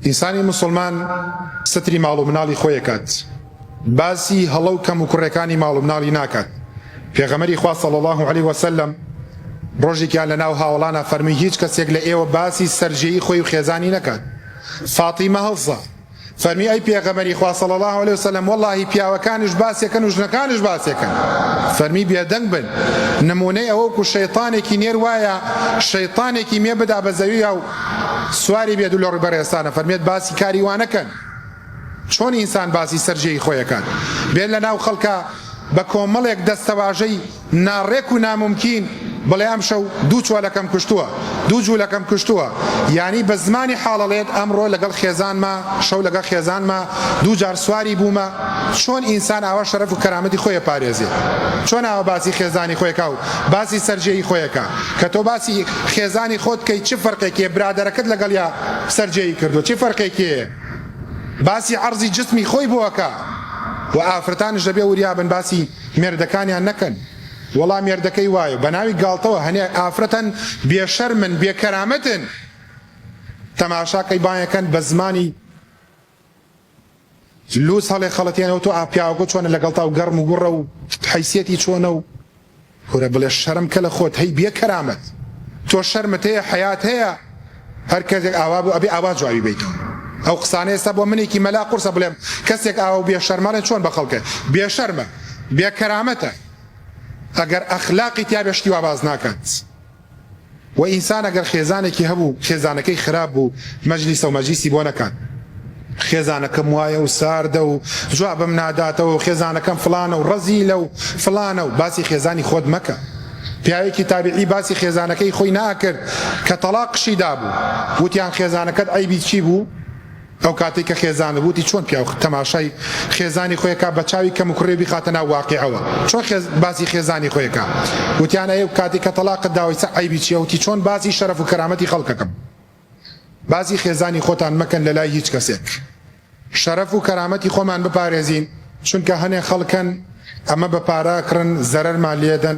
ئینسانی مسلمان ستری ماڵ و مناڵی خۆی ئەکات، باسی هەڵە و کەم و کوڕەکانی ماڵ و مناڵی ناکات. پێغەمبەری خوا صلی الله علیه وسلم ڕۆژێکیان لە ناو هاوڵانە فەرمی هیچ کەسێک لە ئێوە باسی سەرجەیی خۆی و خێزانی نەکات. فاتیمە هەڵسا فەرمی ئەی پێغەمبەری خوا صلی الله علیه وسلم وەڵڵاهی پیاوەکانیش باسێکن و ژنەکانیش باسێکن. فەرمی بێدەنگ بن، نمونەی ئەوە وەکو شەیطانێکی نێر وایە شەیطانێکی مێ بدا بە زەوی و سواری بێت و لە ڕووبەڕێستانە فەرمێت باسی کاری وانەکەن. چۆن ئینسان باسی سەرجەیی خۆیەکات؟ بێن لە ناو خەڵکە بە کۆمەڵێک دەستەواژەی ناڕێک و ناممکین بڵێ ئەم شەو دوو چۆلەکەم کوشتووە، دوو جوولەکەم کوشتووە، یعنی بە زمانی حاڵەڵێت ئەمڕۆ لەگەڵ خێزانمە، شەو لەگەڵ خێزانمە دوو جار سواری بوومە. چۆن ئینسان ئاوا شەرەف و کەرامەتی خۆی پارێزێ؟ چۆن ئاوا باسی خێزانی خۆیەکە و باسی سەرجەیی خۆیەکە؟ کە تۆ باسی خێزانی خۆت کەی چ فەرقێکێ برادەرەکەت لەگەڵ یا سەرجەیی کردو؟ چی فەرقێکێ؟ باسی عەرزی جسمی خۆی بۆەکە و ئافرەتانش دەبێ وریابن باسی مێردەکانیان نەکەن. وەڵام مێردەکەی وایە بە ناوی گاڵتەوە هەنێ ئافرەتەن بێشەرمن بێکەرامەتن، تەماشاکەی بایەکەن بە زمانی لوس هەڵێ خەڵەتێنەوە تۆ ئاپیاوەکە چۆنە لەگەڵ تا و گەڕم و گوڕە و حیسیەتی چۆنە و کورە بڵێ شەرم کە لە خۆت هەی بێکەرامەت، تۆ شەرمت هەیە حەیات هەیە، هەر کەسێک ئاوا بوو ئەبێ ئاوا جوابی بیتەوە. ئەو قسانەی ئێستا بۆ منێکی مەلا قورسە بڵێم کەسێک ئاوا و بێشەرمانە چۆن بە خەڵکە بێشەرمە بێکەرامەتە ئەگەر ئەخلاقی تیا بێشتی وا باز ناکات. و ئینسان ئەگەر خێزانێکی هەبوو خێزانەکەی خراپ بوو مەجلیسە و مەجلیسی بۆ نەکات، خێزانەکەم وایە و ساردە و جوابم ناداتەوە و خێزانەکەم فلانە و ڕەزیلە و فلانە و باسی خێزانی خۆت مەکە. پیاوێکی تابعی باسی خێزانەکەی خۆی ناکرد کە تەلاقشی دابوو، وتیان خێزانەکەت عیبی چی بوو؟ ئەو کاتێک کە خێزانە بووتی چۆن پیاو تەماشای خێزانی خۆیەکە بە چاوی کەم و کوڕێ بیخاتە ناو واقیعەوە، چۆن باسی خێزانی خۆیەکە؟ وتیان ئەو کاتێک کە تەلاقت داوای چ عیبی چیە؟ وتی چۆن باسی شەرەف و کەرامەتی خەڵکەکەم. باسی خێزانی خۆتان مەکەن لە لای هیچ کەسێک. شەرەف و کەرامەتی خۆمان بپارێزین، چونکە هەنێ خەڵکن ئەمە بە پارە کڕن زەرەرمان لێدەن.